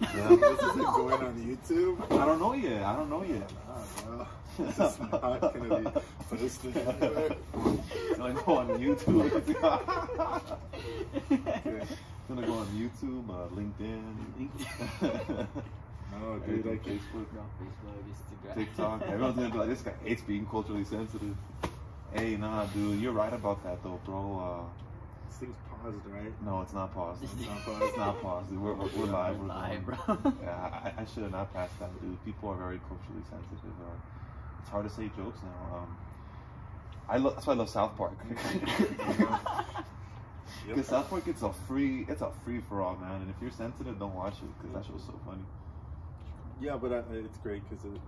Yeah. This isn't going on YouTube. I don't know yet. I don't know yet. Well, this is not gonna be posted anywhere. It's gonna go on YouTube. Okay. It's gonna go on YouTube, LinkedIn. No, dude, like Facebook, Facebook, Instagram, TikTok. Everyone's gonna be like, this guy hates being culturally sensitive. Hey, nah, dude, you're right about that though, bro. this thing's paused, right? No, it's not paused. It's not paused. It's not paused. We're live. We're live, going. bro. Yeah, I should have not passed that, dude. People are very culturally sensitive. It's hard to say jokes now. That's why I love South Park. Because South Park, it's a free for all, man. And if you're sensitive, don't watch it because that show's so funny. Yeah, but it's great because it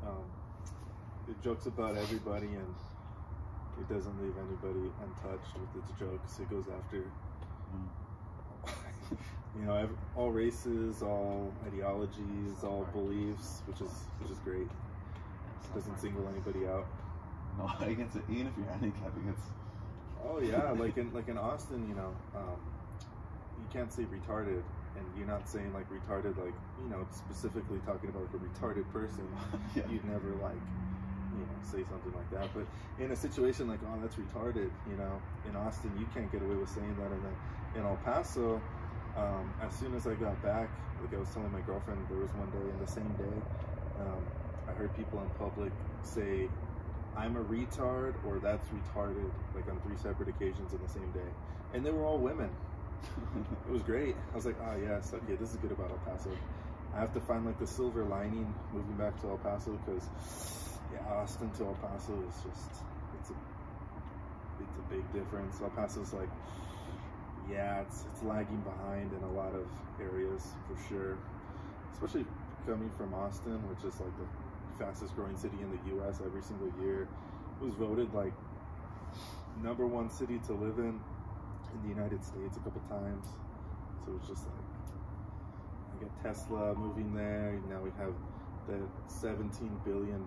jokes about everybody and it doesn't leave anybody untouched with its jokes. It goes after, you know, all races, all ideologies, all beliefs, which is great. It doesn't single anybody out. No, against it, even if you're handicapped, it's. Oh yeah, like in Austin, you know, you can't say retarded, and you're not saying like retarded, like, you know, specifically talking about like a retarded person. Yeah. You'd never like, you know, say something like that. But in a situation like, oh, that's retarded, you know, in Austin, you can't get away with saying that. And then in El Paso, as soon as I got back, like I was telling my girlfriend, there was one day, and the same day, I heard people in public say, I'm a retard, or that's retarded, like on 3 separate occasions in the same day. And they were all women. It was great. I was like, oh yes, okay, this is good about El Paso. I have to find like the silver lining moving back to El Paso, because yeah, Austin to El Paso is just, it's a big difference. El Paso's like, yeah, it's lagging behind in a lot of areas for sure. Especially coming from Austin, which is like the fastest growing city in the US every single year. It was voted like #1 city to live in the United States a couple times. So it's just like, I got Tesla moving there. Now we have the $17 billion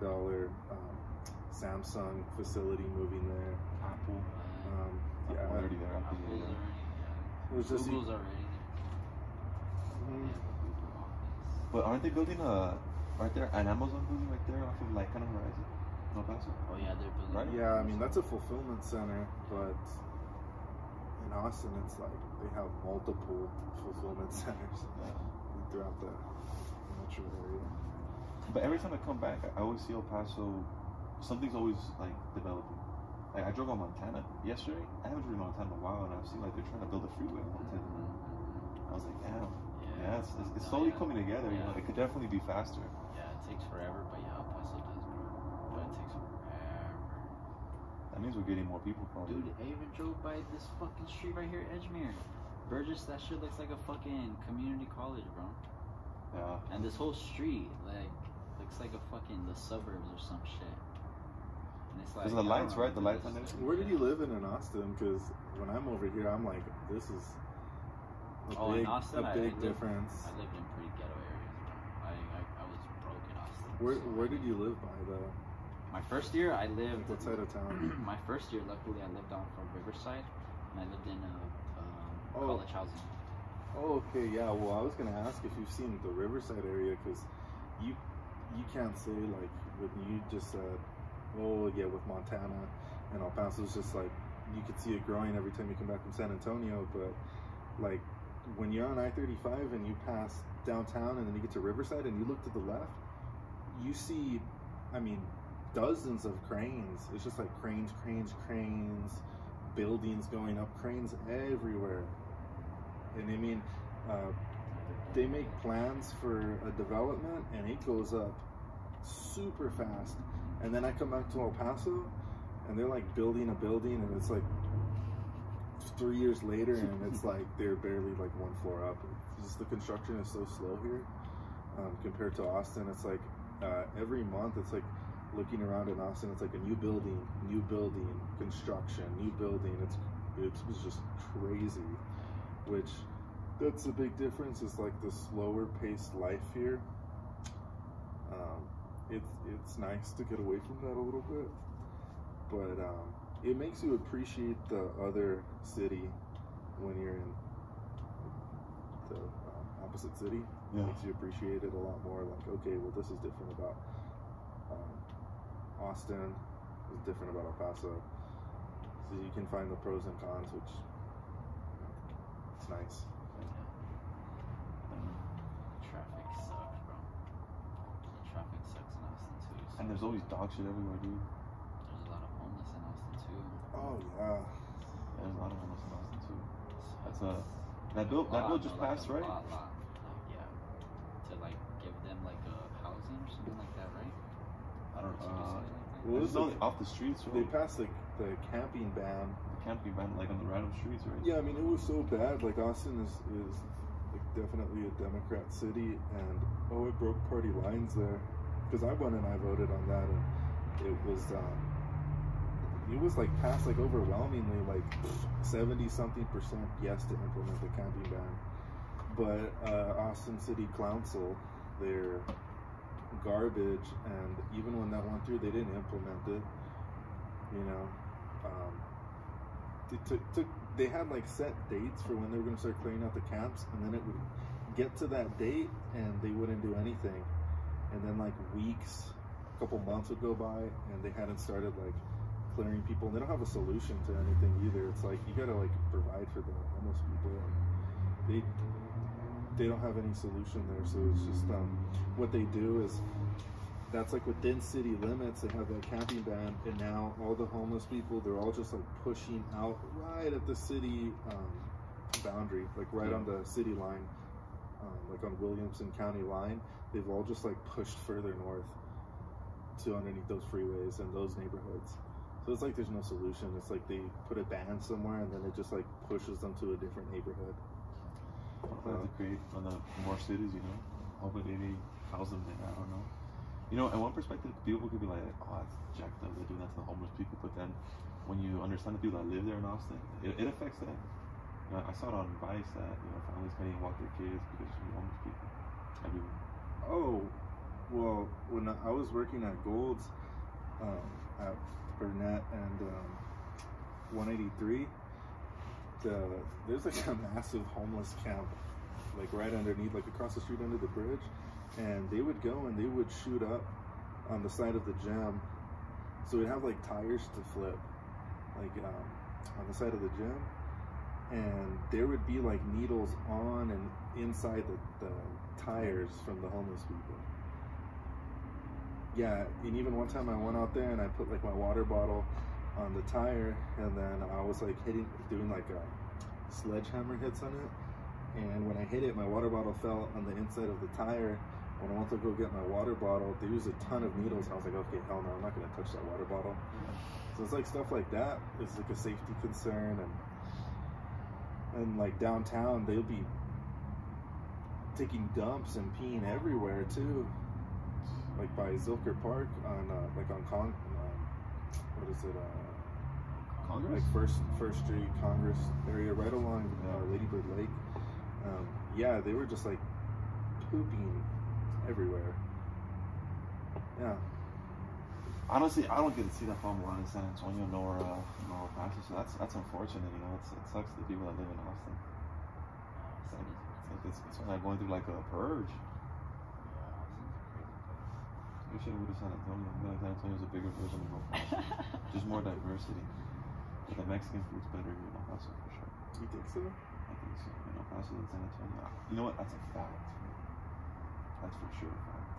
Samsung facility moving there. Apple. Yeah, already there. it was just Google's already But aren't they building aren't there an Amazon building right there off of like kind of Horizon? No, Paso? Oh yeah, they're building. Right? Yeah, I mean that's a fulfillment center, but in Austin it's like they have multiple fulfillment centers throughout the metro area. But every time I come back, I always see El Paso. Something's always like developing. Like I drove on Montana yesterday. I haven't driven Montana in a while, and I've seen like they're trying to build a freeway in Montana. I was like, damn. Yeah, it's slowly coming together. You know, it could definitely be faster. Yeah, it takes forever, but yeah, El Paso does, bro. But it takes forever. That means we're getting more people probably. Dude, I even drove by this fucking street right here, Edgemere. Burgess, that shit looks like a fucking community college, bro. Yeah. And this whole street, like, looks like a fucking the suburbs or some shit. And it's like, There's the lights, right? The lights on there. Where did you live in Austin? Because when I'm over here, I'm like, this is in Austin, a big difference. I lived in pretty ghetto areas, bro. I was broke in Austin. Where did you live by though? My first year, I lived. What side of town? My first year, luckily, I lived on from Riverside, and I lived in college housing. Oh, okay, yeah. Well, I was gonna ask if you've seen the Riverside area, because you can't say like when you just said, oh yeah, with Montana and El Paso, it's just like you could see it growing every time you come back from San Antonio, but like when you're on I-35 and you pass downtown and then you get to Riverside and you look to the left, you see, I mean, dozens of cranes. It's just like cranes, buildings going up, cranes everywhere. And I mean, they make plans for a development and it goes up super fast. And then I come back to El Paso and they're like building a building and it's like 3 years later and it's like they're barely like 1 floor up. It's just the construction is so slow here compared to Austin. It's like every month it's like looking around in Austin, it's like a new building, construction, new building. It was just crazy, which that's a big difference. It's like the slower paced life here. It's nice to get away from that a little bit, but it makes you appreciate the other city when you're in the opposite city. Yeah. Makes you appreciate it a lot more. Like, okay, well, this is different about Austin. This is different about El Paso. So you can find the pros and cons, which it's nice. Traffic sucks, bro. The traffic sucks in Austin too. So And there's always dog shit everywhere, dude. there's a lot of homeless in Austin too. Oh yeah. Yeah, there's a lot of homeless in Austin too. That's So that bill just like passed, a right? lot. Like, yeah. To like give them like a housing or something like that, right? I don't know. Well, It's only off the streets, They right? passed the camping ban. The camping ban, like on the random streets, right? Yeah, I mean, it was so bad. Like, Austin is like definitely a Democrat city, and it broke party lines there. Because I went and I voted on that, and it was like passed like overwhelmingly, like 70-something% yes to implement the camping ban. But Austin City Council, they're garbage, and even when that went through, they didn't implement it. You know, they had like set dates for when they were going to start clearing out the camps, and then it would get to that date and they wouldn't do anything, and then like weeks, a couple months would go by and they hadn't started like clearing people, and they don't have a solution to anything either. It's like you gotta like provide for the homeless people, and they don't have any solution there. So it's just what they do is, that's like within city limits, they have that camping ban, and now all the homeless people, they're all just like pushing out right at the city boundary, like right on the city line, like on Williamson County line. They've all just like pushed further north to underneath those freeways and those neighborhoods. So it's like there's no solution. It's like they put a ban somewhere and then it just like pushes them to a different neighborhood. Hopefully to create more cities, you know. Hopefully they house them there, I don't know. You know, in one perspective, people could be like, oh, it's jacked up, they're doing that to the homeless people. But then, when you understand the people that live there in Austin, it affects them. You know, I saw it on Vice that, you know, families can't even walk their kids because of the homeless people everywhere. Oh, well, when I was working at Gold's, at Burnett and 183, there's like a massive homeless camp, like right underneath, like across the street under the bridge. And they would go and they would shoot up on the side of the gym. So we'd have like tires to flip, like on the side of the gym. And there would be like needles on and inside the tires from the homeless people. Yeah, and even one time I went out there and I put like my water bottle on the tire, and then I was like doing like a sledgehammer hits on it. And when I hit it, my water bottle fell on the inside of the tire. When I went to go get my water bottle, there was a ton of needles. And I was like, okay, hell no, I'm not going to touch that water bottle. So it's like stuff like that. It's like a safety concern. And like downtown, they'll be taking dumps and peeing everywhere too. Like by Zilker Park on what is it? Congress? Like First Street, Congress area, right along Lady Bird Lake. Yeah, they were just like pooping everywhere. Yeah. Honestly, I don't get to see that problem a lot in San Antonio nor El Paso, so that's unfortunate. You know, it sucks to the people that live in Austin. It's like going through like a purge. We should have moved to San Antonio. I feel like San Antonio's a bigger version of El Paso. Just more diversity. But the Mexican food's better here in El Paso for sure. You think so? I think so. In El Paso than San Antonio. You know what? That's a fact. That's for sure a fact.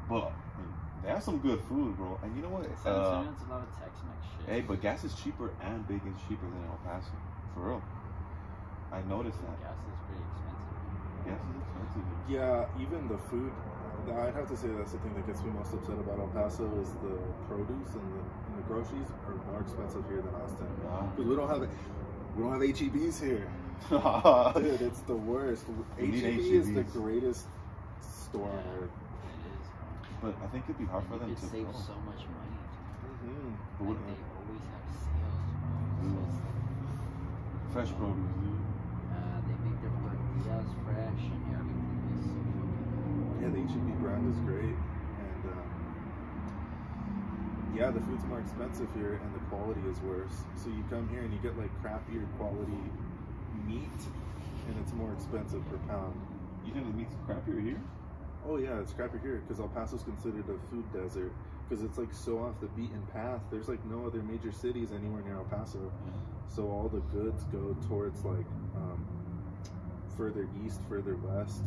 But I mean, they have some good food, bro. And you know what? San Antonio's a lot of Tex-Mex shit. Hey, but gas is cheaper and bacon's cheaper than El Paso. For real. I noticed that. Gas is pretty expensive. Gas is expensive. Yeah, even the food. I'd have to say that's the thing that gets me most upset about El Paso is the produce and the groceries are more expensive here than Austin. Because we don't have HEBs here. Dude, it's the worst. HEB is the greatest store on earth. It is, bro. But I think it'd be hard for them You to could save grow. so much money. But what, Like, they always have sales, bro. So it's fresh produce, dude. they make their tortillas fresh and everything is so fucking Yeah, the HEB brand is great, and yeah, the food's more expensive here, and the quality is worse. So you come here and you get like crappier quality meat, and it's more expensive per pound. You think the meat's crappier here? Oh yeah, it's crappier here because El Paso's considered a food desert because it's like so off the beaten path. There's like no other major cities anywhere near El Paso, so all the goods go towards like further east, further west,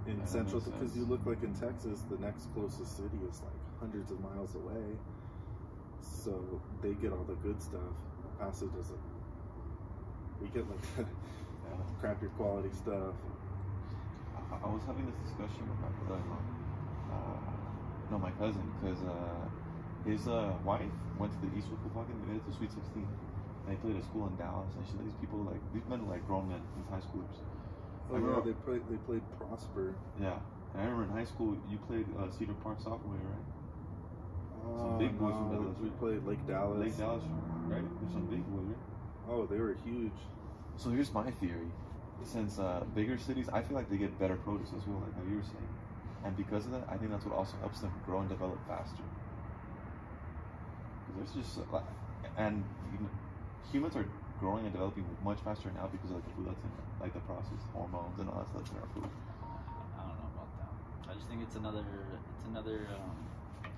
in central. Because you look like in Texas, the next closest city is like hundreds of miles away, so they get all the good stuff. El Paso doesn't. We get like crappier quality stuff. I was having this discussion with my brother-in-law, my cousin, because his wife went to the Eastwood football game. They made it to Sweet 16. And they played at school in Dallas, and these people, like, these men are like grown men, these high schoolers. Oh yeah, they played Prosper. Yeah, and I remember in high school you played Cedar Park software, right? Some big boys from Dallas. We played Lake Dallas. Lake Dallas, right? There's some big boys, right? Oh, they were huge. So here's my theory. Since bigger cities, I feel like they get better produce as well, like how you were saying. And because of that, I think that's what also helps them grow and develop faster. There's just, and humans are growing and developing much faster now because of like the food that's in it, like the processed hormones and all that stuff in our food. I don't know about that. I just think it's another.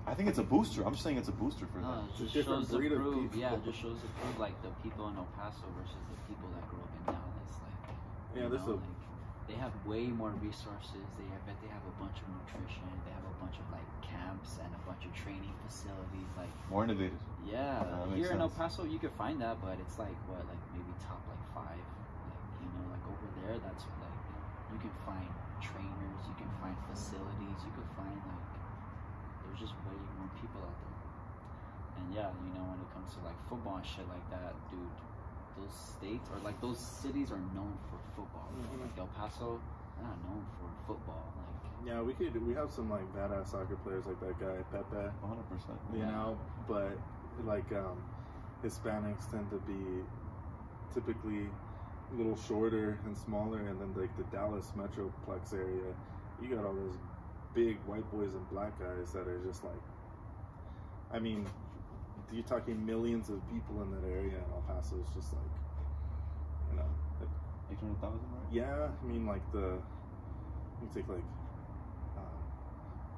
I think it's a booster. I'm just saying it's a booster for them. It just shows the proof. Yeah, it just shows the proof, like the people in El Paso versus the people that grew up in Dallas. Like, yeah, they have way more resources. I bet they have a bunch of nutrition. They have a bunch of like camps and a bunch of training facilities. Like more innovative. Yeah, here in El Paso you could find that, but it's like what, like maybe top like 5. Like, like over there, that's like you can find trainers, you can find facilities, you can find like there's just way more people out there. And yeah, when it comes to like football and shit like that, dude, those states or like those cities are known for football. Like El Paso, they're not known for football. Like yeah, we have some like badass soccer players like that guy Pepe. 100%. You know, but like Hispanics tend to be typically a little shorter and smaller, and then like the Dallas Metroplex area, you got all those big white boys and black guys that are just like, I mean, you're talking millions of people in that area, and El Paso is just like, 800,000, right? Yeah, I mean like you take like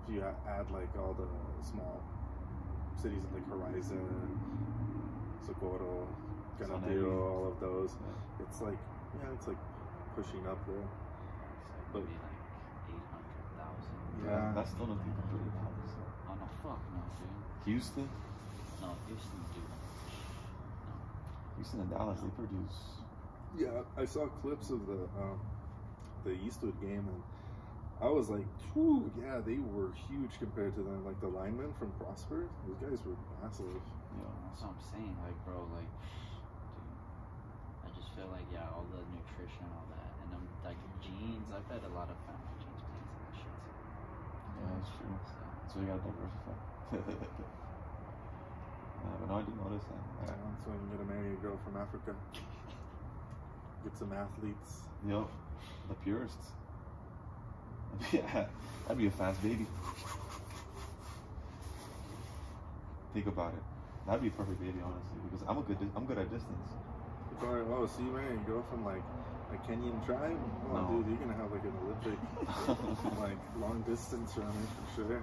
if you add like all the small cities like Horizon, Socorro, Ganadero, all of those, it's like pushing up there. But maybe like 800,000. Yeah, that's still nothing compared to Dallas. Oh no, fuck no, dude. Houston? No, Houston, dude. No. Houston and Dallas, they produce. Yeah, I saw clips of the Eastwood game, and I was like, whew, yeah, they were huge compared to them. Like the linemen from Prosper, those guys were massive. Yeah, that's what I'm saying. Like, bro, like, dude, I just feel like, yeah, all the nutrition, all that, and then like genes. I bet a lot of family genes plays in that shit. Yeah, that's true. So you gotta diversify. But no, I didn't notice that. So I'm gonna marry a girl from Africa. Get some athletes. Yo, the purists. Yeah, that'd be a fast baby. Think about it. That'd be a perfect baby, honestly, because I'm good at distance. Oh, so you marry a girl from like a Kenyan tribe? Oh, no. Dude, you're gonna have like an Olympic, like long distance runner for sure.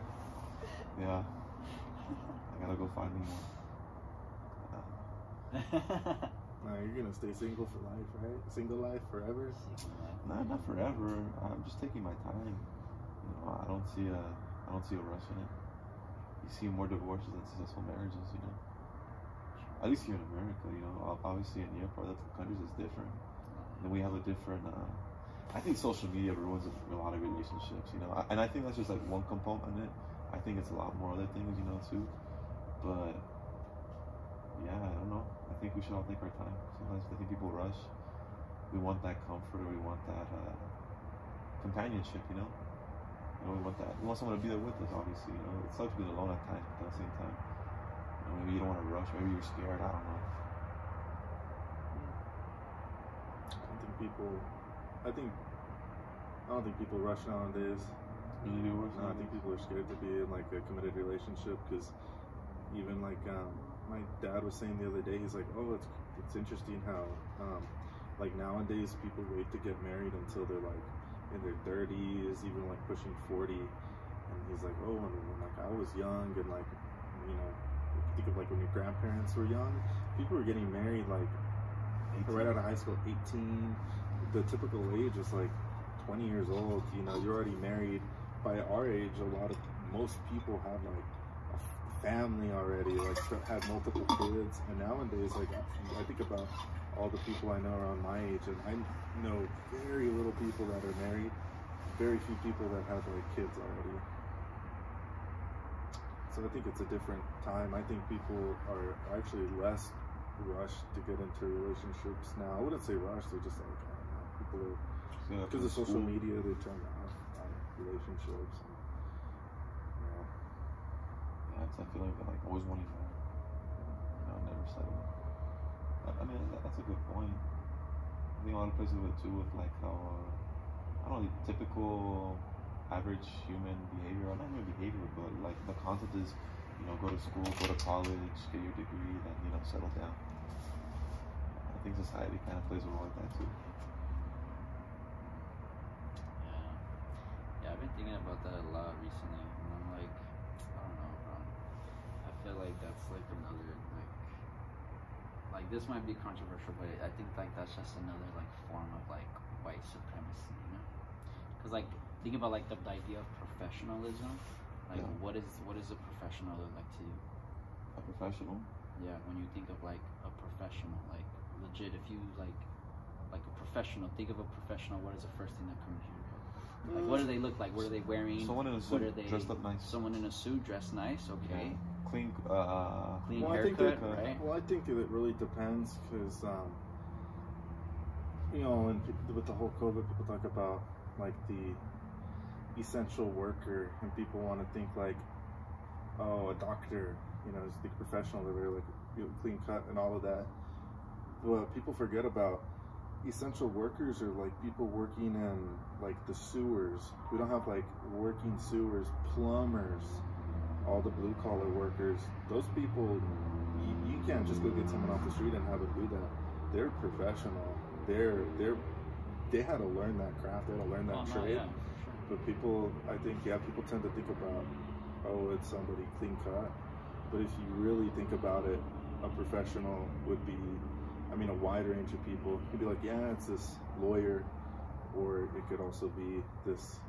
Yeah, I gotta go find me one. No, you're gonna stay single for life, right? Single life forever? Nah, not forever. I'm just taking my time. I don't see a rush in it. You see more divorces than successful marriages, At least here in America, Obviously in Europe or other countries it's different. And we have a different. I think social media ruins a lot of relationships, And I think that's just like one component in it. I think it's a lot more other things, too. But yeah, I don't know. I think we should all take our time. Sometimes I think people rush. We want that comfort, or we want that companionship, We want that. We want someone to be there with us, obviously. It sucks being alone at times, but at the same time, maybe you don't want to rush. Maybe you're scared. I don't know. I don't think people rush nowadays. Really do rush? No, I think people are scared to be in like a committed relationship because even like my dad was saying the other day, he's like, oh, it's interesting how Like nowadays, people wait to get married until they're like in their 30s, even like pushing 40. And he's like, oh, and when like I was young, and like, you know, if you think of like when your grandparents were young, people were getting married like 18. Right out of high school, 18. The typical age is like 20 years old. You know, you're already married. By our age, most people have like a family already, like had multiple kids. And nowadays, like I think about all the people I know around my age, and I know very little people that are married, very few people that have like kids already. So I think it's a different time. I think people are actually less rushed to get into relationships now. I wouldn't say rushed, they're just like, I don't know, people are, because of social media, they turn off relationships. And, you know. Yeah, I feel like always wanting more, you know, never settle. I mean, that's a good point. I think a lot of places with it too, with like how, I don't know, typical average human behavior, or not even behavior, but like the concept is, you know, go to school, go to college, get your degree, then, you know, settle down. I think society kind of plays a role like that too. Yeah, I've been thinking about that a lot recently, and I'm like, I don't know, bro. I feel like that's like another, like this might be controversial, but I think like that's just another like form of like white supremacy, you know? Because like, think about like the idea of professionalism. Like, yeah. What is a professional look like to you? A professional? Yeah, when you think of like a professional, like legit, if you like a professional, think of a professional, what is the first thing that comes to your head? Like, what do they look like? What are they wearing? Someone in a suit, dressed up nice. Someone in a suit, dressed nice, okay. Yeah. Clean haircut, right? Well, I think it really depends, because, you know, and with the whole COVID, people talk about like the essential worker, and people want to think like, oh, a doctor, you know, is the professional, they're very like clean cut and all of that. But people forget about essential workers are like people working in like the sewers. We don't have like working sewers, plumbers, all the blue collar workers. Those people, you can't just go get someone off the street and have them do that. They're professional. They had to learn that craft. They had to learn that trade. Yeah. But people, I think, people tend to think about, oh, it's somebody clean cut. But if you really think about it, a professional would be, I mean, a wide range of people. You'd be like, yeah, it's this lawyer, or it could also be this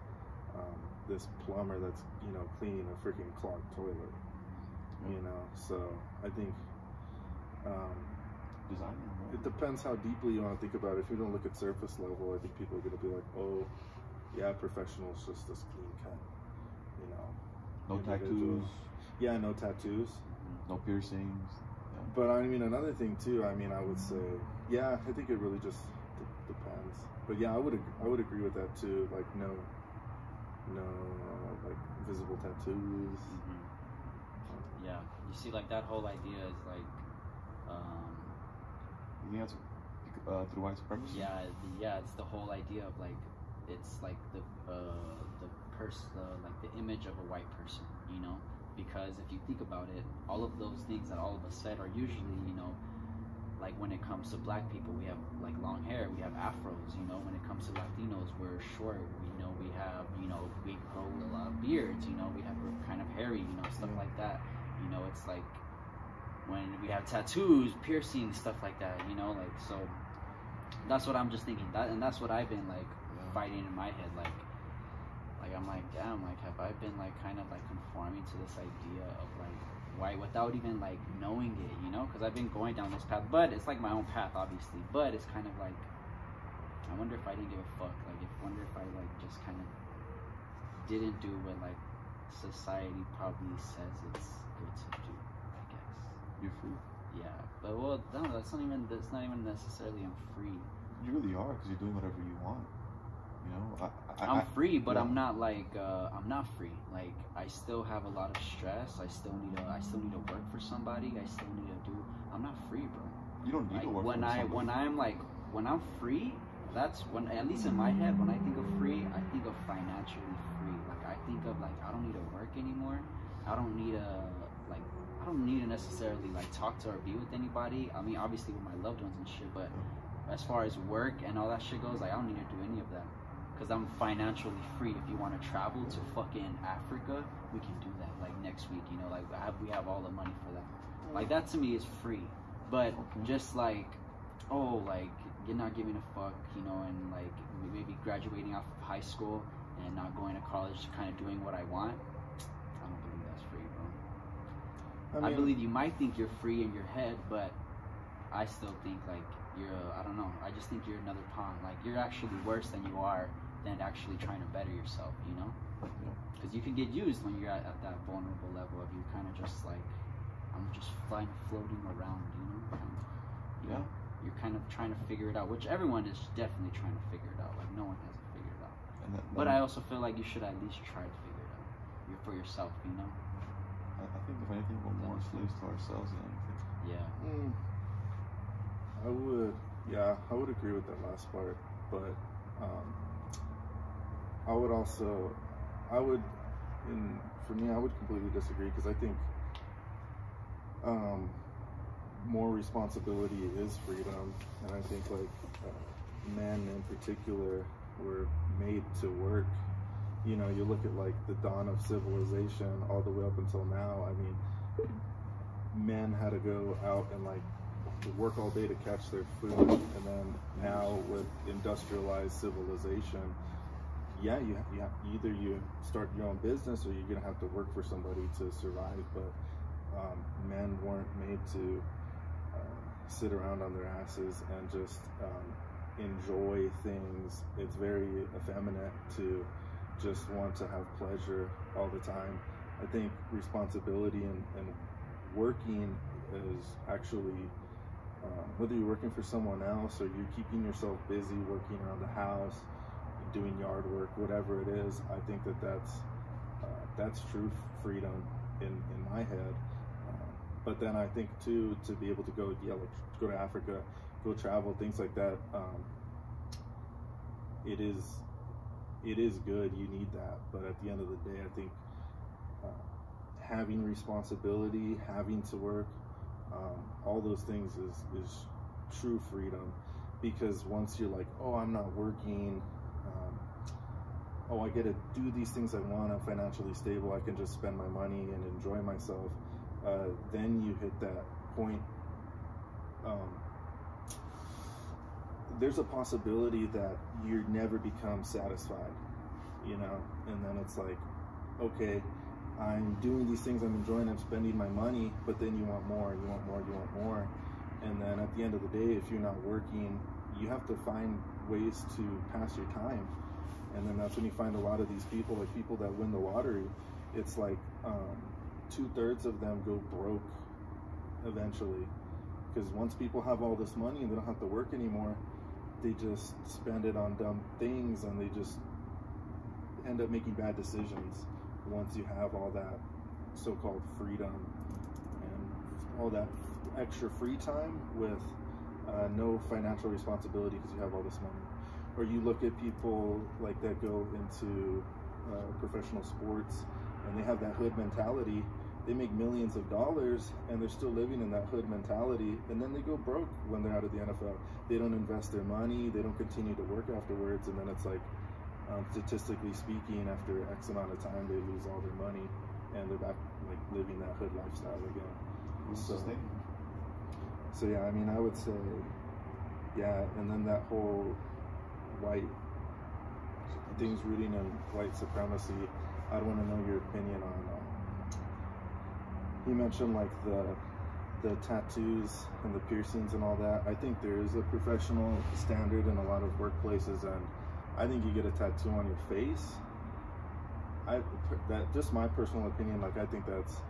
this plumber that's, you know, cleaning a freaking clogged toilet. You know, so I think it depends how deeply you want to think about it. If you don't look at surface level, I think people are going to be like, oh, yeah, professional's just this clean cut, you know. No tattoos. Yeah, no tattoos. No piercings. Yeah. But I mean, another thing too, I mean, I would say, yeah, I think it really just depends. But yeah, I would agree with that too. Like no like visible tattoos. Mm-hmm. Yeah, you see, like that whole idea is like, you think that's through white supremacy? Yeah, it's the whole idea of like, it's like the image of a white person, you know. Because if you think about it, all of those things that all of us said are usually, you know, like when it comes to black people, we have like long hair, we have afros, you know. When it comes to Latinos, we're short, you know, we have, you know, we grow a lot of beards, you know, we're kind of hairy, you know, stuff like that. You know, it's like when we have tattoos, piercings, stuff like that, you know, like, so that's what I'm just thinking, and that's what I've been like fighting in my head, like I'm like, damn, like have I been like kind of like conforming to this idea of like white without even like knowing it, you know? Because I've been going down this path, but it's like my own path, obviously, but it's kind of like, I wonder if I didn't give a fuck, like wonder if I like just kind of didn't do what like society probably says it's good to do, I guess. You're free. Yeah, but well, no, that's not even necessarily I'm free. You really are, because you're doing whatever you want. You know, I'm free, but yeah. I'm not like I'm not free. Like I still have a lot of stress. I still need to work for somebody. I still need to do. I'm not free, bro. You don't need like, to work for somebody. When I'm free, that's when, at least in my head, when I think of free, I think of financially free. Like I think of like I don't need to work anymore. I don't need to necessarily like talk to or be with anybody. I mean, obviously with my loved ones and shit, but as far as work and all that shit goes, like I don't need to do any of that. Because I'm financially free. If you want to travel to fucking Africa, we can do that. Like next week, you know, like we have all the money for that. Like that to me is free. But just like, oh, like you're not giving a fuck, you know, and like maybe graduating off of high school and not going to college, kind of doing what I want. I don't believe that's free, bro. I believe you might think you're free in your head, but I still think like I don't know. I just think you're another pawn. Like you're actually worse than you are than actually trying to better yourself, you know? Because you can get used when you're at that vulnerable level of you kind of just like, I'm just floating around, you know? Kind of, you're kind of trying to figure it out, which everyone is definitely trying to figure it out. Like no one has it figured out. But I also feel like you should at least try to figure it out. You're for yourself, you know? I think if anything, we're more slaves to ourselves than anything. Yeah. I would agree with that last part, but for me, I would completely disagree, because I think more responsibility is freedom, and I think like men in particular were made to work. You know, you look at like the dawn of civilization all the way up until now. I mean, men had to go out and like work all day to catch their food, and then now with industrialized civilization, you either you start your own business or you're gonna have to work for somebody to survive. But men weren't made to sit around on their asses and just enjoy things. It's very effeminate to just want to have pleasure all the time. I think responsibility and working is actually whether you're working for someone else or you're keeping yourself busy working around the house, doing yard work, whatever it is, I think that's true freedom in my head. But then I think too, to be able to go to Africa, go travel, things like that, it is good. You need that. But at the end of the day, I think having responsibility, having to work, all those things is true freedom. Because once you're like, oh, I'm not working, I get to do these things I want, I'm financially stable, I can just spend my money and enjoy myself, then you hit that point. There's a possibility that you never become satisfied, you know, and then it's like, okay, I'm doing these things, I'm enjoying, I'm spending my money, but then you want more, you want more, you want more. And then at the end of the day, if you're not working, you have to find ways to pass your time. And then that's when you find a lot of these people, like people that win the lottery, it's like 2/3 of them go broke eventually. Because once people have all this money and they don't have to work anymore, they just spend it on dumb things and they just end up making bad decisions once you have all that so-called freedom and all that extra free time with no financial responsibility because you have all this money. Or you look at people like that go into professional sports and they have that hood mentality. They make millions of dollars and they're still living in that hood mentality, and then they go broke when they're out of the NFL. They don't invest their money, they don't continue to work afterwards, and then it's like, statistically speaking, after X amount of time, they lose all their money and they're back like living that hood lifestyle again. So yeah, I mean, I would say, yeah, and then that whole white things rooting in white supremacy, I'd want to know your opinion on you mentioned like the tattoos and the piercings and all that. I think there is a professional standard in a lot of workplaces, and I think you get a tattoo on your face, that just my personal opinion, like I think that's,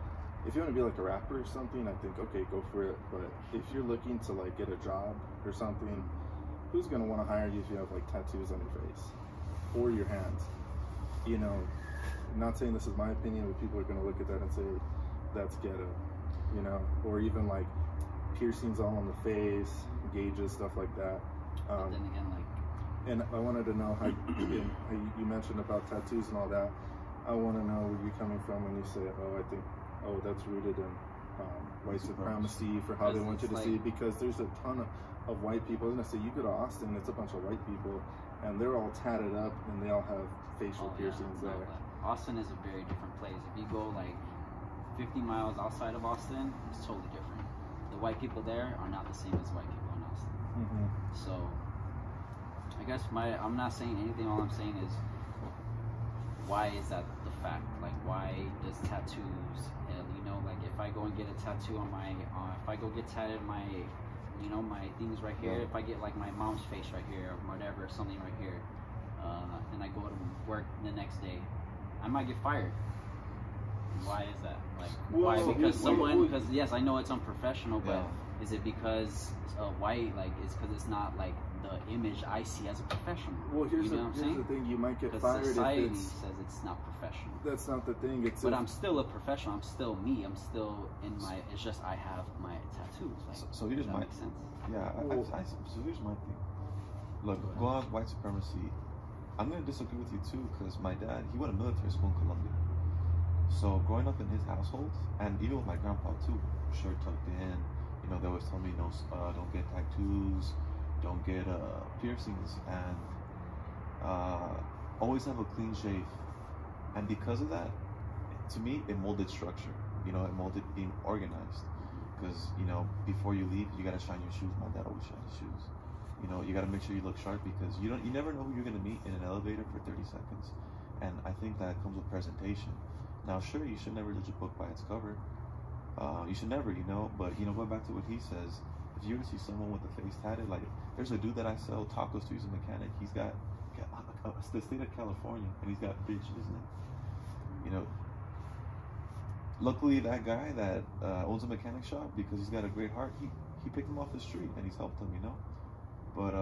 if you want to be like a rapper or something, I think okay, go for it. But if you're looking to like get a job or something, who's gonna want to hire you if you have like tattoos on your face or your hands? You know, I'm not saying this is my opinion, but people are gonna look at that and say that's ghetto, you know, or even like piercings all on the face, gauges, stuff like that. But then again, like, and I wanted to know how you mentioned about tattoos and all that. I want to know where you're coming from when you say, that's rooted in white supremacy for how they want you to see, because there's a ton of white people. I was gonna say, you go to Austin, it's a bunch of white people, and they're all tatted up, and they all have facial piercings there. Austin is a very different place. If you go like 50 miles outside of Austin, it's totally different. The white people there are not the same as white people in Austin. Mm-hmm. So I guess I'm not saying anything. All I'm saying is, why is that the fact? Like, why does tattoos, you know, like if I go and get a tattoo on my, if I go get tatted my, you know, my things right here, if I get like my mom's face right here or whatever, something right here, and I go to work the next day, I might get fired. Why is that? Like, why? Because because yes, I know it's unprofessional, but is it because white? Like, it's because it's not like the image I see as a professional. Well, here's the thing: you might get fired society if says it's not professional. That's not the thing. But I'm still a professional. I'm still me. I'm still in my. It's just I have my tattoos. Like, so here's my sense. Yeah. So here's my thing. Look, go on white supremacy. I'm gonna disagree with you too, because my dad, he went to military school in Colombia. So growing up in his household, and even with my grandpa too, shirt tucked in, you know, they always tell me, no, don't get tattoos, don't get piercings, and always have a clean shave. And because of that, to me, it molded structure. You know, it molded being organized. Because, you know, before you leave, you gotta shine your shoes. My dad always shined his shoes. You know, you gotta make sure you look sharp, because you never know who you're gonna meet in an elevator for 30 seconds. And I think that comes with presentation. Now, sure, you should never judge a book by its cover. You should never, you know, but, you know, going back to what he says, if you ever see someone with a face tatted, like, there's a dude that I sell tacos to, he's a mechanic, he's got the state of California, and he's got bitch, isn't it? You know, luckily that guy that owns a mechanic shop, because he's got a great heart, he picked him off the street, and he's helped him, you know? But,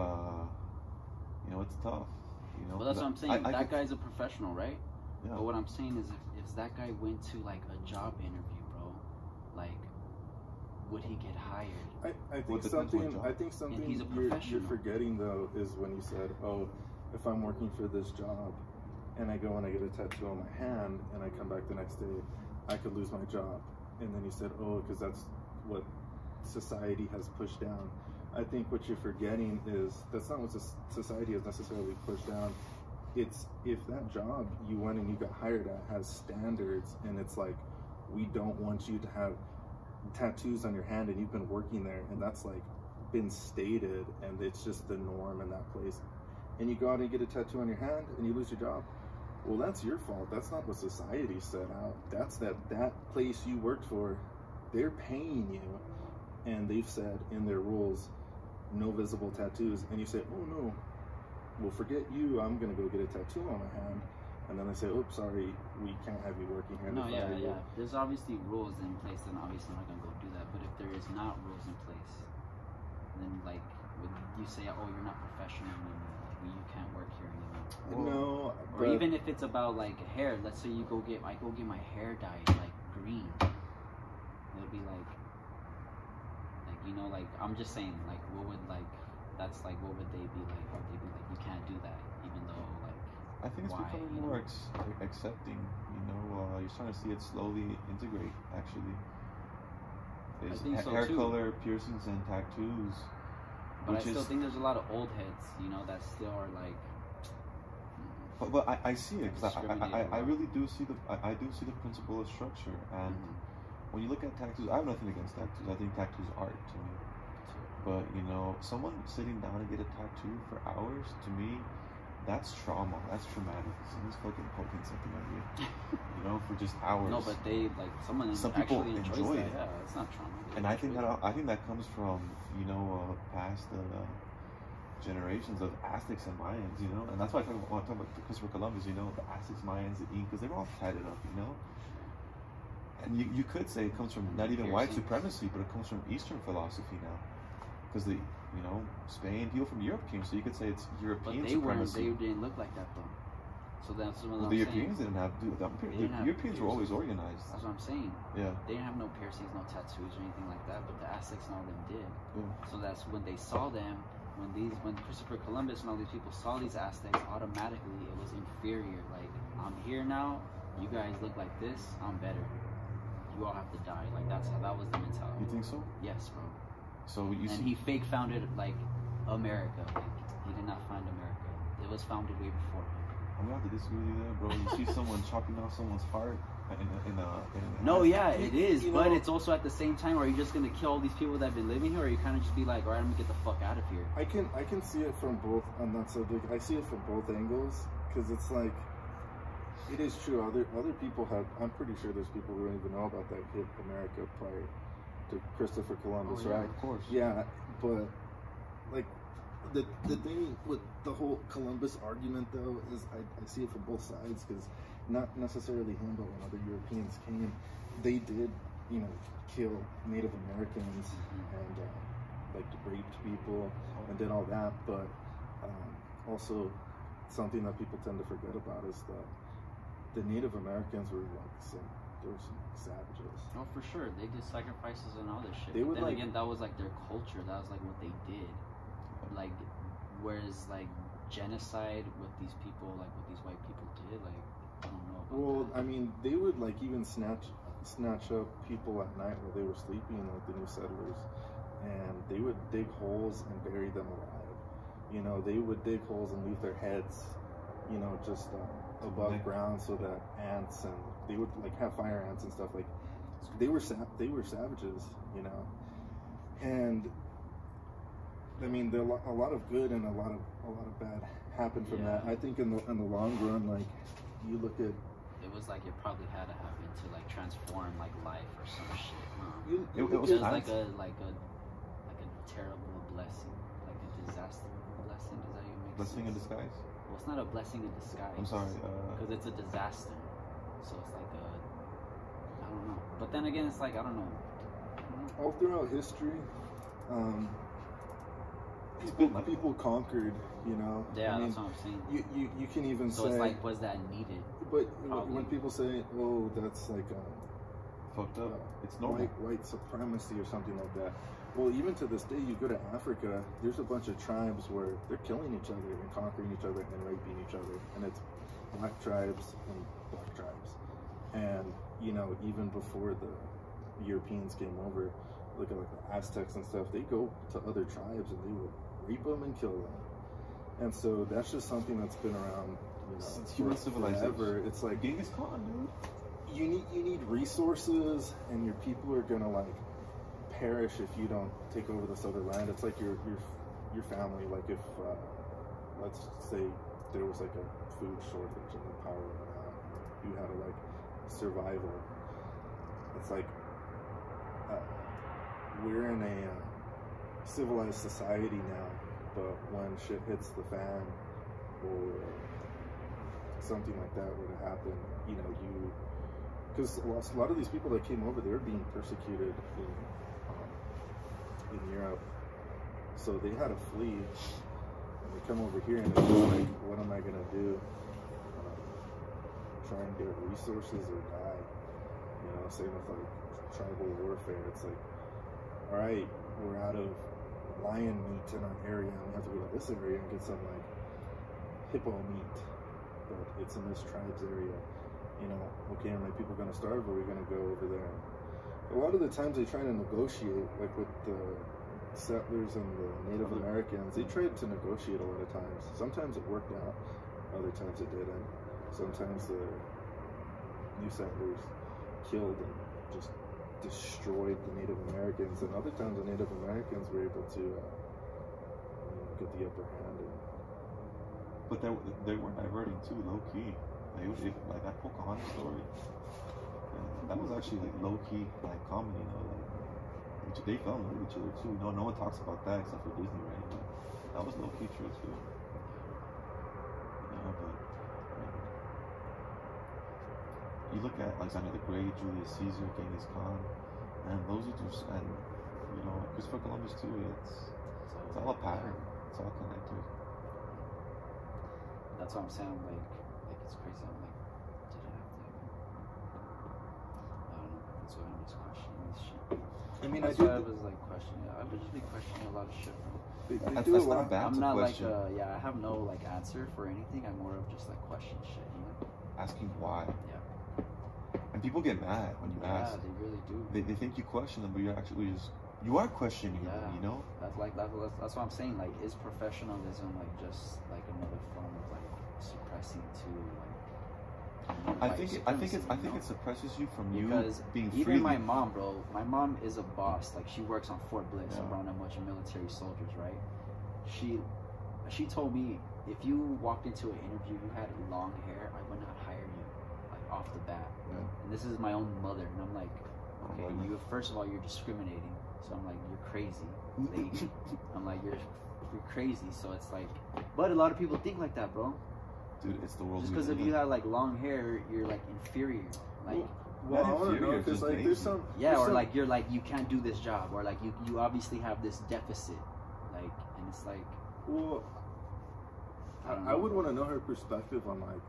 you know, it's tough, you know? Well, that's what I'm saying. That guy's a professional, right? Yeah. But what I'm saying is, if that guy went to like a job interview, bro, like, would he get hired? I think something he's a you're forgetting though is when you said, oh, if I'm working for this job and I go and I get a tattoo on my hand and I come back the next day, I could lose my job. And then you said, oh, because that's what society has pushed down. I think what you're forgetting is that's not what society has necessarily pushed down. It's if that job you went and you got hired at has standards, and it's like, we don't want you to have tattoos on your hand, and you've been working there, and that's like been stated, and it's just the norm in that place, and you go out and get a tattoo on your hand and you lose your job, well, that's your fault. That's not what society set out. That's that place you worked for, they're paying you, and they've said in their rules, no visible tattoos, and you say, oh no, well, forget you, I'm gonna go get a tattoo on my hand. And then they say, oops, sorry, we can't have you working here. No, yeah. There's obviously rules in place, and obviously I'm not gonna go do that. But if there is not rules in place, then like, would you say, oh, you're not professional anymore, you can't work here anymore? No. Or even if it's about like hair, let's say I go get my hair dyed like green. It'll be like, you know, like, I'm just saying, like, what would like, that's like, what would they be like? Would they be like, you can't do that, even though like. I think it's becoming more accepting, you know, you're starting to see it slowly integrate, actually. There's hair color, piercings, and tattoos. But I still think there's a lot of old heads, you know, that still are like... But I see it, because I really do see I do see the principle of structure, and when you look at tattoos, I have nothing against tattoos. I think tattoos are art to me. But, you know, someone sitting down and get a tattoo for hours, to me, that's trauma. That's traumatic. Someone's fucking poking something at you, you know, for just hours. No, but they like some people enjoy it. Yeah, it's not trauma. And I think that comes from, you know, past generations of Aztecs and Mayans, you know, and that's why I want to talk about Christopher Columbus. You know, the Aztecs, Mayans, the Incas, they were all tatted up, you know. And you could say it comes from not even white supremacy, but it comes from Eastern philosophy now. Because you know, Spain, people from Europe came, so you could say it's European supremacy. They didn't look like that though. So that's what the Europeans didn't have. The Europeans were always organized. That's what I'm saying. Yeah. They didn't have no piercings, no tattoos or anything like that, but the Aztecs and all them did. Yeah. So that's when they saw them. When Christopher Columbus and all these people saw these Aztecs, automatically it was inferior. Like, I'm here now. You guys look like this. I'm better. You all have to die. Like that was the mentality. You think so? Yes, bro. So you and see, he fake founded like America. Like he did not find America. It was founded way before him. I'm gonna have to disagree with you there, bro. You see someone chopping off someone's heart No, yeah, it is, you but know, it's also at the same time, are you just gonna kill all these people that have been living here, or you kind of just be like, all right, I'm gonna get the fuck out of here? I can see it from both on that subject. I see it from both angles because it's like, it is true. Other people have. I'm pretty sure there's people who don't even know about that hit America prior to Christopher Columbus, yeah, right? Of course. Yeah, but like the thing with the whole Columbus argument though is I see it from both sides because not necessarily him, but when other Europeans came, they did kill Native Americans and like raped people and did all that, but also something that people tend to forget about is that the Native Americans were there were some savages. Oh, for sure, they did sacrifices and all this shit. They but would then like, again, that was like their culture. That was like what they did. Like, whereas like genocide with these people, like what these white people did, like I don't know about well, that. I mean, they would like even snatch up people at night while they were sleeping, like the new settlers, and they would dig holes and bury them alive. They would dig holes and leave their heads, just above ground so that ants, and they would like have fire ants and stuff. Like they were savages, and I mean, a lot of good and a lot of bad happened from that. I think in the long run, like you look at, it was like it probably had to happen to like transform like life or some shit. it was like a terrible blessing, like a disaster blessing. Does that even make Blessing in sense? disguise. Well, it's not a blessing in disguise. I'm sorry. Because it's a disaster. So it's like I don't know. But then again, it's like I don't know. All throughout history, people conquered, Yeah, I mean, that's what I'm saying. You can even so say. it's like, was that needed? But Probably. when people say, "Oh, that's like fucked up," it's normal. White supremacy or something like that. Well, even to this day, you go to Africa, there's a bunch of tribes where they're killing each other and conquering each other and raping each other, and it's black tribes and black tribes. And even before the Europeans came over, look at like the Aztecs and stuff, they go to other tribes and they would rape them and kill them. And so that's just something that's been around, since human civilization. Forever. It's like Genghis Khan, dude. You need resources, and your people are gonna like perish if you don't take over this other land. It's like your family. Like if let's say there was like a food shortage and the power went out, you had to like survival. It's like we're in a civilized society now, but when shit hits the fan or something like that were to happen, because a lot of these people that came over, they were being persecuted in Europe, so they had to flee, and they come over here and they're just like, what am I gonna do? Try and get resources or die? Same with like tribal warfare. It's like, all right, we're out of lion meat in our area, and we have to go to this area and get some like hippo meat, but it's in this tribe's area. Okay, are my people gonna starve, or are we gonna go over there? A lot of the times they try to negotiate, like with the settlers and the Native Americans, they tried to negotiate a lot of times. Sometimes it worked out, other times it didn't. Sometimes the new settlers killed and just destroyed the Native Americans, and other times the Native Americans were able to get the upper hand. But they were diverting too, low key. Like that Pocahontas story, that was actually like low key, like comedy, which they filmed with each other too. No one talks about that except for Disney, right? But that was low key true too. But you look at Alexander the Great, Julius Caesar, Genghis Khan, and those are just, and Christopher Columbus too. It's all a pattern. It's all connected. That's what I'm saying. Like it's crazy. I'm like, did it have to? I don't know. That's why I'm just questioning this shit. I mean, that's why I was like questioning. I would just be questioning a lot of shit, bro. That's not bad. I'm not question. Like I have no like answer for anything. I'm more of just like question shit, Asking why. Yeah. And people get mad when you ask. Yeah, they really do. They think you question them, but you're actually just you are questioning Yeah. them, you know. That's what I'm saying. Like, is professionalism like just like another form of like suppressing to like? I think it suppresses you from because you being even free. my mom, bro. My mom is a boss. Like, she works on Fort Bliss Yeah. around a bunch of military soldiers, right? She told me if you walked into an interview, you had long hair, I would not hire you, like off the bat. Yeah. And this is my own mother, and I'm like, okay, Oh, you first of all you're discriminating, so I'm like, you're crazy, lady. I'm like, you're crazy. So it's like, but a lot of people think like that, bro. Dude, it's the world. Just because if you have like long hair, you're like inferior. Like, well, I Not want to know inferior, because just like lazy. there's some yeah, there's or some, like you're like you can't do this job, or like you obviously have this deficit, like, and it's like, well, I would want to know her perspective on like,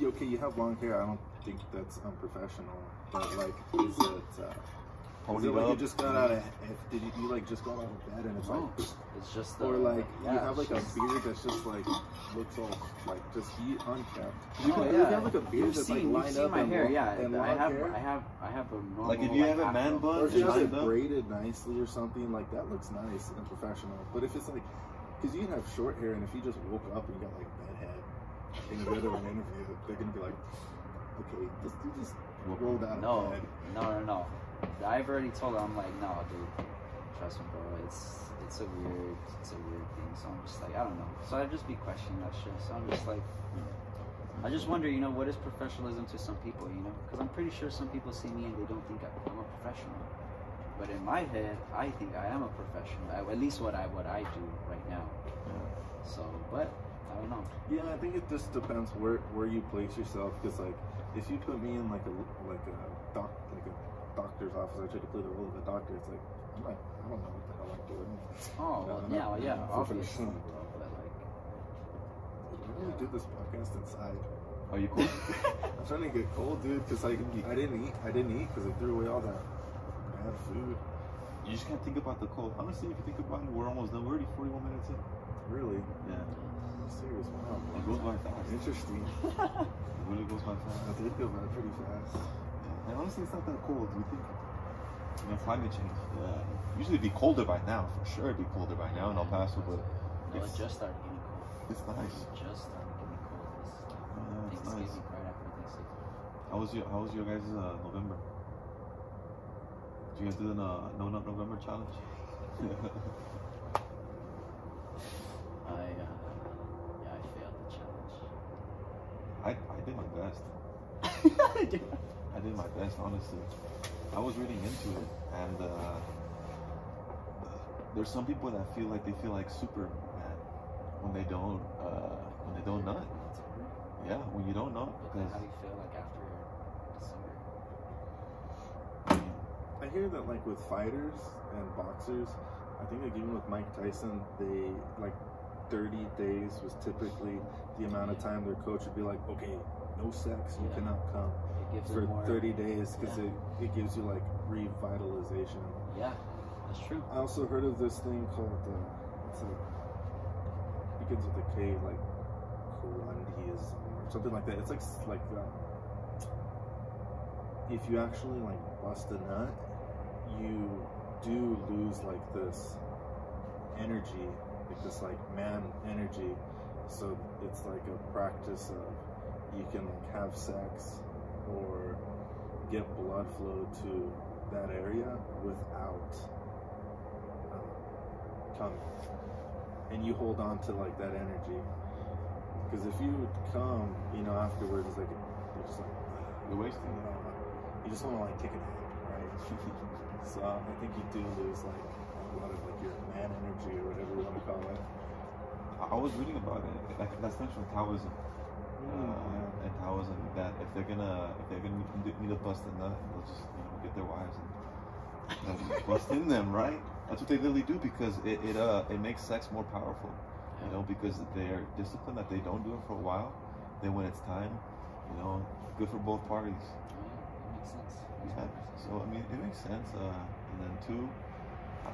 okay, you have long hair. I don't think that's unprofessional, but like, is it like you just got out of? Did you like just got out of bed and it's no, like, it's just or like yeah, you have like a it's just- beard that's just like looks all like just unkept. Oh, You yeah. have like a beard You've that's seen, like lined you've seen up my and hair, long, yeah. and I long have hair. I have a normal, Like, if you have a afro. man bun, Or if you have it lined up. braided nicely or something, like that looks nice and professional. But if it's like, because you can have short hair, and if you just woke up and you got like bedhead and you go to an interview, they're gonna be like, okay, you just rolled out of bed. No. I've already told her, I'm like, no, dude, trust me, bro. It's a weird thing. So I'm just like, I don't know. So I just be questioning that shit. So I'm just like, I just wonder, you know, what is professionalism to some people, you know? Because I'm pretty sure some people see me and they don't think I'm a professional. But in my head, I think I am a professional. At least what I do right now. So, but I don't know. Yeah, I think it just depends where you place yourself. Because like, if you put me in like a doctor's office, I try to play the role of a doctor. It's like, I don't know what the hell I'm doing. Oh, well, yeah, obviously, professional. bro. But like, Why don't we do this podcast inside? Are you cool? I'm trying to get cold, dude. Because like, I didn't eat because I threw away all that bad food. You just can't think about the cold. Honestly, if you think about it, we're almost done. We're already 41 minutes in. Really? Yeah. Serious? Wow. It goes by fast. Interesting. It really goes by fast. I did go by pretty fast. Yeah. And honestly, it's not that cold. We think, you know, climate change. Usually it'd be colder by now. For sure it'd be colder by now in El Paso, but no, it just started getting cold. it's nice. It just started getting cold. This It's Thanksgiving, nice. right after Thanksgiving. How was your guys' November? Did you guys do the No Nut November challenge? I failed the challenge. I did my best. I did my best, honestly. I was reading into it, and there's some people that feel like Superman when they don't nut. Yeah, when you don't nut, But then because how do you feel like after December? I hear that like with fighters and boxers, I think like even with Mike Tyson, they like 30 days was typically the amount of time their coach would be like, okay, no sex, you cannot come It gives for them more, 30 days because it gives you like revitalization. Yeah, that's true. I also heard of this thing called it's like begins with a K, like Corundiism or something like that. It's like if you actually like bust a nut, you do lose like this energy, like this like man energy. So it's like a practice of you can like have sex or get blood flow to that area without coming, and you hold on to like that energy. Because if you come, you know, afterwards, it's like you're just like you're wasting it. You just want to like take a nap, right? So I think you do lose like a lot of like your man energy or whatever you want to call it. I was reading about it. That's mentioned Taoism. And Taoism that if they're gonna need to bust a nut, they'll just get their wives and bust in them, right? That's what they literally do because it makes sex more powerful, you know, because they're disciplined that they don't do it for a while. Then when it's time, you know, good for both parties. It makes sense. Yeah. So I mean, it makes sense. And then two,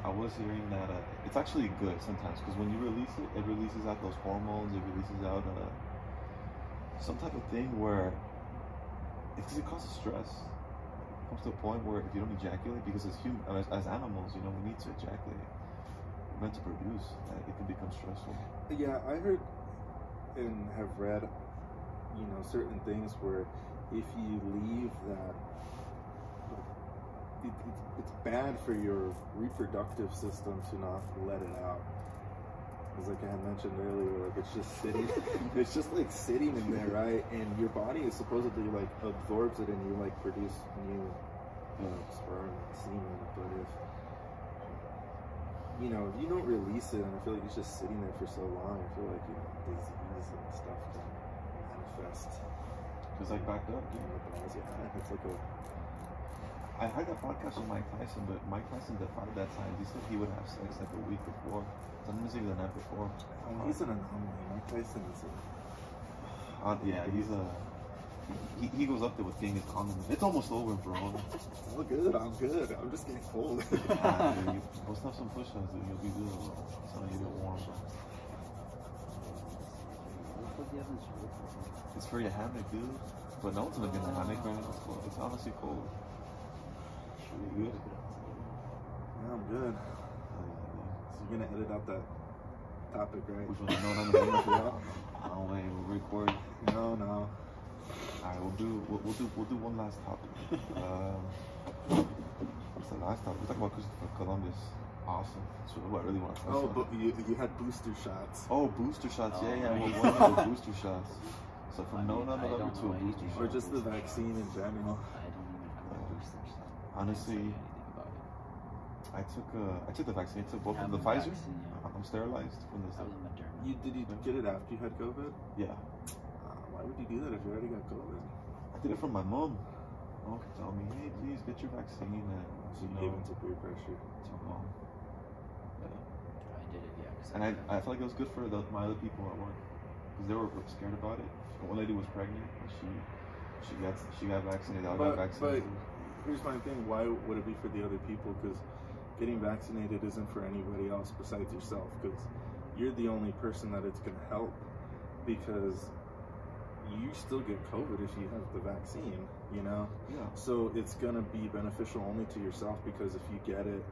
I was hearing that it's actually good sometimes because when you release it, it releases out those hormones. It releases out some type of thing where it causes stress. comes to a point where if you don't ejaculate, because as animals, you know, we need to ejaculate. We're meant to produce. It can become stressful. Yeah, I heard and have read, you know, certain things where if you leave that, it's bad for your reproductive system to not let it out. It's like I had mentioned earlier, like it's just sitting, it's just like sitting in there, right? And your body is supposedly like absorbs it and you like produce new sperm and semen. But if, you know, you don't release it, and I feel like it's just sitting there for so long, I feel like, you know, disease and stuff can manifest. It's like backed up. Yeah, it's like a... I heard that podcast with Mike Tyson, but Mike Tyson defied that science. He said he would have sex like a week before. Sometimes even the night before. He's an anomaly. Mike Tyson is yeah, he's a... He goes up there with being his condom. It's almost over, bro. Oh, good. I'm good. I'm just getting cold. Go stuff some push-ups, dude. You'll be good, bro. It's gonna get warm, bro. It's for your hammock, dude. But no one's gonna get in the hammock right now. It's cold. It's honestly cold. You good? Yeah, I'm good. So you're gonna edit out that topic, right? Which one? No, no, wait, we'll record. No. Alright, we'll do one last topic. What's the last topic? We'll talk about Christopher Columbus. Awesome. That's what I really want to talk about. But you had booster shots. Oh, booster shots. Yeah. We're one of the booster shots. So from no to a booster shot. Or just the vaccine in general. I don't even have a booster shot. Honestly, I took the vaccine. I took both of the Pfizer. I'm sterilized from this. Did you get it after you had COVID? Yeah. Why would you do that if you already got COVID? I did it from my mom. My mom told me, hey, please get your vaccine. And so you gave into peer pressure. To mom. Yeah. I did it, yeah. And I felt like it was good for my other people at work, because they were scared about it. One lady was pregnant, and she got vaccinated. I got vaccinated. But here's my thing: why would it be for the other people? Because getting vaccinated isn't for anybody else besides yourself. Because you're the only person that it's gonna help. Because you still get COVID if you have the vaccine, you know? Yeah. So it's gonna be beneficial only to yourself, because if you get it,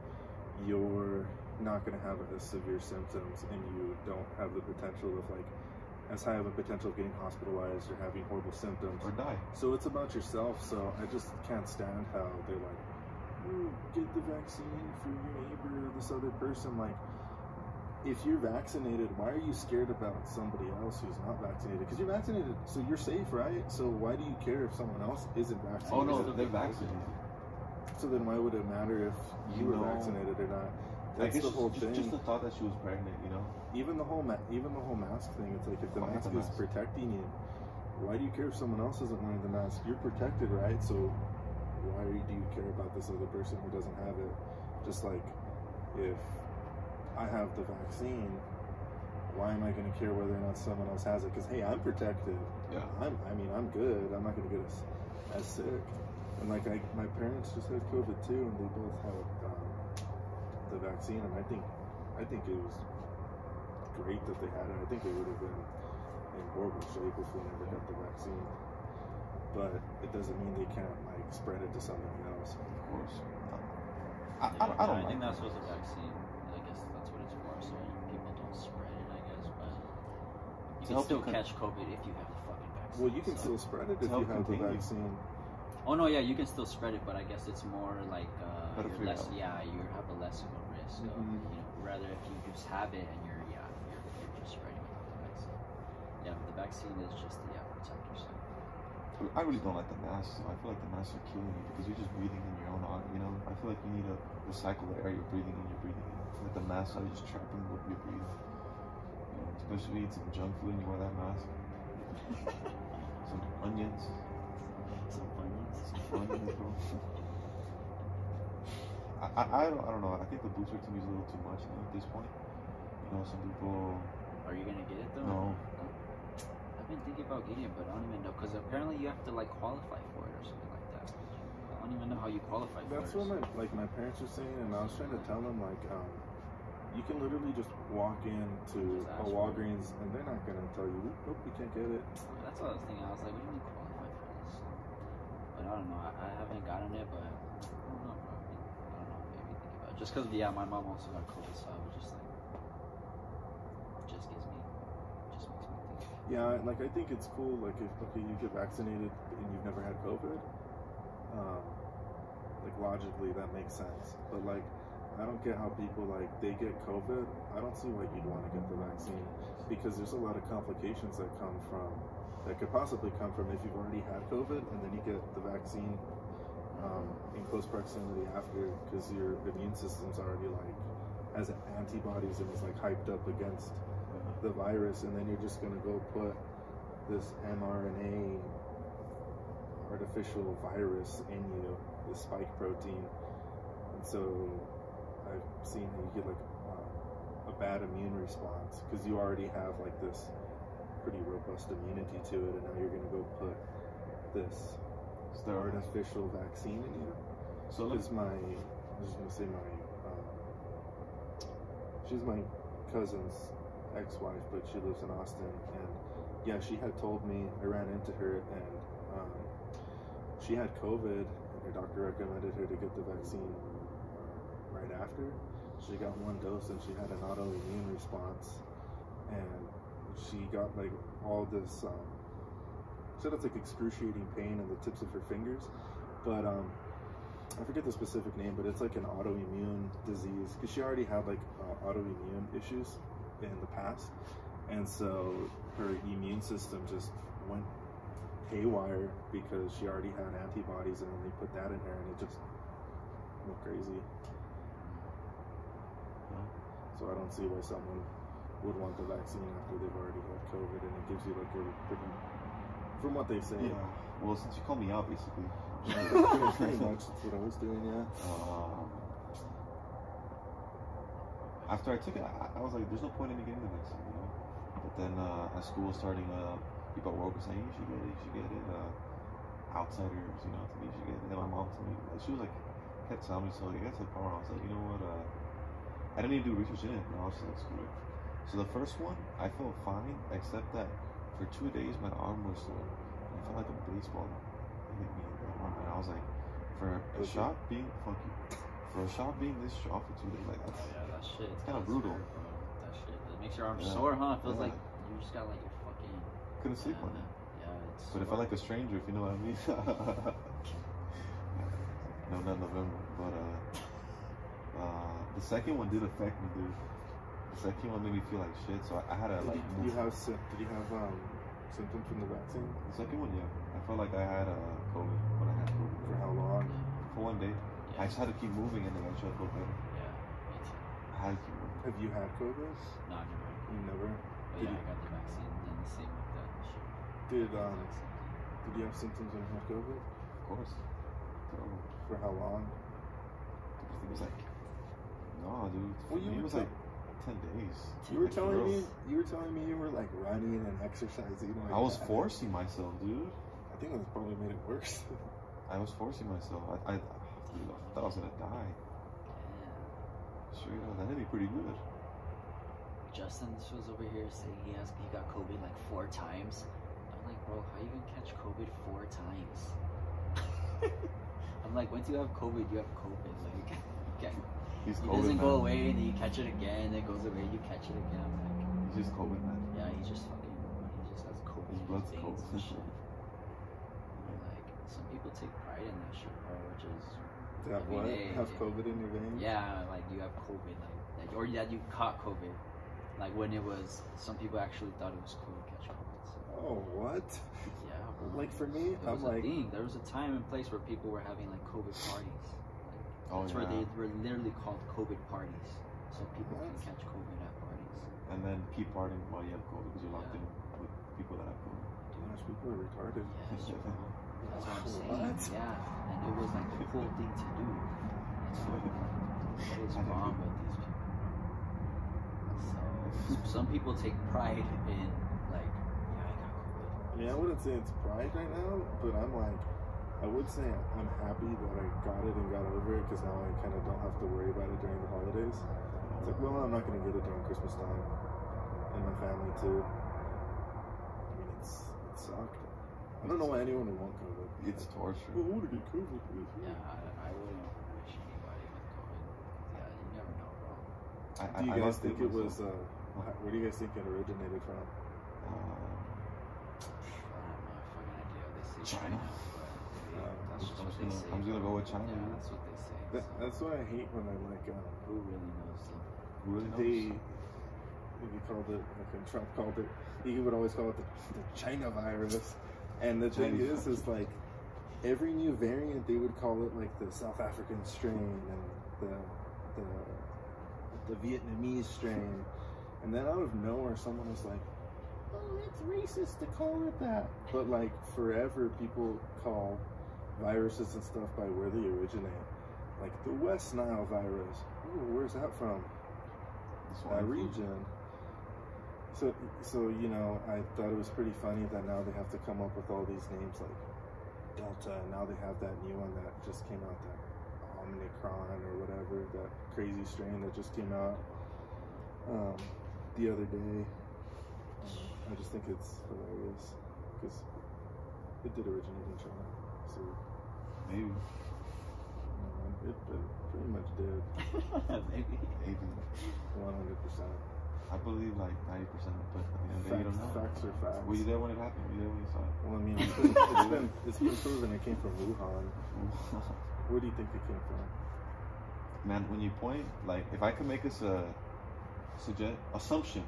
you're not gonna have as severe symptoms, and you don't have the potential of like as high of a potential of getting hospitalized or having horrible symptoms. Or die. So it's about yourself. So I just can't stand how they're like, get the vaccine for your neighbor or this other person. Like, if you're vaccinated, why are you scared about somebody else who's not vaccinated? Because you're vaccinated, so you're safe, right? So why do you care if someone else isn't vaccinated? Oh no, they're vaccinated. So then why would it matter if you were vaccinated or not? That's the whole thing. Just the thought that she was pregnant, you know. Even the whole mask thing. It's like, if the mask is protecting you, why do you care if someone else isn't wearing the mask? You're protected, right? So why do you care about this other person who doesn't have it? Just like, if I have the vaccine, why am I going to care whether or not someone else has it? Because hey, I'm protected. Yeah. I'm good. I'm not going to get as sick. And like, my parents just had COVID too, and they both had the vaccine, and I think it was great that they had it. I think they would have been in horrible shape if they never got the vaccine. But it doesn't mean they can't like spread it to somebody else. Of course. I think that's what the vaccine. I guess that's what it's for, so people don't spread it. I guess, but you can still catch COVID if you have the fucking vaccine. Well, you can still spread it if you have the vaccine. Oh no, yeah, you can still spread it, but I guess it's more like you have a less of a risk. Of, you know, rather if you just have it and you're just spreading it with the vaccine. Yeah, but the vaccine is just to protect yourself. I really don't like the masks. I feel like the masks are killing you because you're just breathing in your own air. You know, I feel like you need to recycle the air you're breathing in. I feel like the masks are just trapping what you're breathing. You know, especially eat some junk food and you wear that mask. Some onions. I don't know. I think the booster to me is a little too much at this point. You know, some people. Are you gonna get it though? No. I've been thinking about getting it, but I don't even know, because apparently you have to like qualify for it or something like that. I don't even know how you qualify for it. That's what my parents were saying, and I was trying to tell them like, you can literally just walk into a Walgreens and they're not gonna tell you, nope, you can't get it. That's what I was thinking. I was like, we don't need to qualify for this. I But I don't know. I haven't gotten it, but I don't know, bro. I don't know. Maybe think about it. Just because, yeah, my mom also got COVID, so I was just like, just makes me think. Yeah, like I think it's cool. Like if you get vaccinated and you've never had COVID, like logically that makes sense. But like, I don't get how people like they get COVID. I don't see why you'd want to get the vaccine because there's a lot of complications that could possibly come from if you've already had COVID and then you get the vaccine in close proximity after, because your immune system's already like has antibodies and is like hyped up against the virus, and then you're just gonna go put this mRNA artificial virus in you, the spike protein, and so I've seen how you get like a bad immune response because you already have like this pretty robust immunity to it, and now you're gonna go put this artificial vaccine in you. So it's she's my cousin's ex-wife, but she lives in Austin, and yeah, she had told me, I ran into her, and she had COVID, and her doctor recommended her to get the vaccine right after. She got one dose, and she had an autoimmune response, and she got like all this, she said it's like excruciating pain in the tips of her fingers, but I forget the specific name, but it's like an autoimmune disease, because she already had like autoimmune issues in the past, and so her immune system just went haywire because she already had antibodies, and then they put that in her and it just went crazy. So I don't see why someone would want the vaccine after they've already had COVID, and it gives you like a pretty, from what they say. Yeah. Well, since you called me out, basically. Pretty much that's what I was doing, yeah. After I took it, I was like, there's no point in me getting the vaccine, you know? But then as school was starting up, people at work were saying, you should get it, outsiders, you know, to me, you should get it. And then my mom told me, she was like, kept telling me, so I guess the power, I was like, you know what, I didn't even do research in it, and I was just like, screw it. So the first one, I felt fine, except that for 2 days, my arm was sore. I felt like a baseball hit me in the arm, and I was like, for a shot being, for a shot being this strong for 2 days, like, that's, that shit, it's kind of brutal. That shit, it makes your arm sore, huh? It feels like you just got like your fucking... Couldn't sleep on it. Yeah, it's... But it felt like a stranger, if you know what I mean. No, not November, but the second one did affect me, dude. The second one made me feel like shit, so I had to like. Did you have symptoms from the vaccine? The second one, yeah. I felt like I had COVID when I had COVID. For how long? For 1 day. Yeah. I just had to keep moving, and eventually I felt better. Yeah, me too. I had to keep moving. Have you had COVID? No, never. You never? But yeah, I got the vaccine, and the same with that shit. Did you have symptoms when you had COVID? Of course. Terrible. For how long? It was like, no, dude. Well, it was like 10 days. You were telling me you were like running and exercising. Like I was forcing myself, dude. I think that's probably made it worse. I was forcing myself. I thought I was gonna die. Straight up, that hit me pretty good. Justin was over here saying he got COVID like 4 times. I'm like, bro, how you gonna catch COVID 4 times? I'm like, once you have COVID, you have COVID. Like, it doesn't go away, and then you catch it again, and it goes away, you catch it again. I'm like, he's just COVID, man. Yeah, he just has COVID. His blood's cold. Shit. Like, some people take pride in that shit, bro, which is... Have COVID in your veins? Yeah, like you have COVID, like or that you caught COVID. Like when it was, some people actually thought it was cool to catch COVID. So. Oh, what? Yeah. Bro. Like for me, I'm like... There was a time and place where people were having like COVID parties. That's where they were literally called COVID parties. So people can catch COVID at parties. And then keep partying while you have COVID because you're locked in with people that have COVID. Gosh, people are retarded. Yes, that's what I'm saying. What? Yeah, and it was like the cool thing to do. So, what is wrong with these people? So, some people take pride in, like, yeah, I got COVID. I mean, I wouldn't say it's pride right now, but I'm like, I would say I'm happy that I got it and got over it, because now I kind of don't have to worry about it during the holidays. It's like, well, I'm not going to get it during Christmas time, and my family too. I mean, it sucked. I I don't know why anyone would want COVID. It's torture. Well, I want to get COVID. Yeah, I wouldn't wish anybody with COVID. Yeah, you never know, bro. Do you guys think it was? Where do you guys think it originated from? I don't have no fucking idea. They say China. That's just what they say. I'm just gonna go with China. Yeah, that's what they say. That's what I hate when I like. Who really knows? Who really knows? He called it, like when Trump called it, he would always call it the China virus. And the thing is like every new variant they would call it like the South African strain and the Vietnamese strain. And then out of nowhere someone was like, oh, it's racist to call it that. But like forever people call viruses and stuff by where they originate. Like the West Nile virus. Oh, where's that from? That region. So you know, I thought it was pretty funny that now they have to come up with all these names like Delta, and now they have that new one that just came out, that Omicron or whatever, that crazy strain that just came out the other day. I just think it's hilarious because it did originate in China. So maybe. It pretty much did. Maybe. 100%. I believe like 90%, but at the end of the day, you don't know. Facts are facts. Were you there when it happened? Were you there when you saw it? Well, I mean, it's been proven it came from Wuhan. Where do you think it came from? Man, when you point, like, if I could make us a assumption,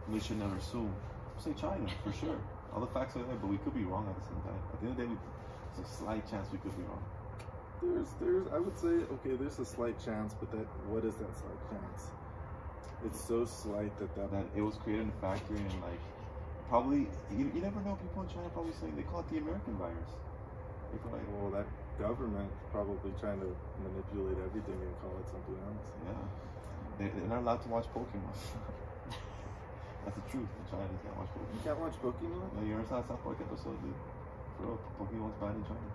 we should never assume. Say China, for sure. All the facts are there, but we could be wrong at the same time. At the end of the day, there's a slight chance we could be wrong. I would say, okay, there's a slight chance, but what is that slight chance? It's so slight that it was created in a factory and like probably you never know. People in China probably saying they call it the American virus. Like, well, that government probably trying to manipulate everything and call it something else. Yeah, they're not allowed to watch Pokemon. That's the truth. In China, they can't watch Pokemon. You can't watch Pokemon? No, you ever saw a South Park episode, dude? For real, Pokemon's banned in China.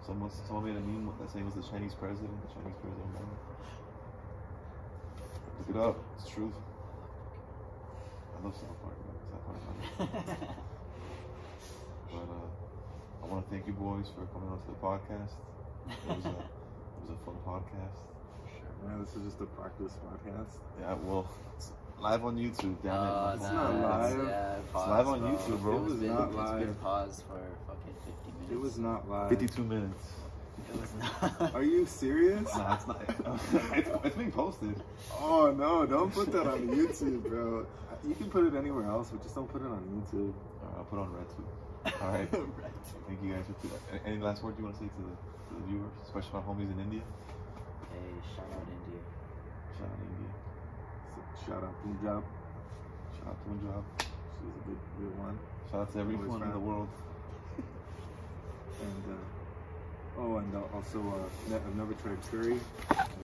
Someone made a meme that saying it was the Chinese president. The Chinese president banned it. Look it up. It's true. I love South Park, man. South Park. But I want to thank you boys for coming on to the podcast. It was a fun podcast. Man, this is just a practice podcast. Yeah, well, it's live on YouTube. Damn it! It's not live. Yeah, it's live on YouTube, bro. It was not live. It's been paused for fucking 50 minutes. It was not live. 52 minutes. It was not. Are you serious? Nah, it's not. It's being posted. Oh no! Don't put that on YouTube, bro. You can put it anywhere else, but just don't put it on YouTube. I'll put it on RedTube. All right. Thank you guys for that. Any last words you want to say to the viewers, especially my homies in India? Hey, shout out India. Shout out India. Shout out Punjab. Shout out Punjab. She's a good one. Shout out to everyone in the world. And also, I've never tried curry.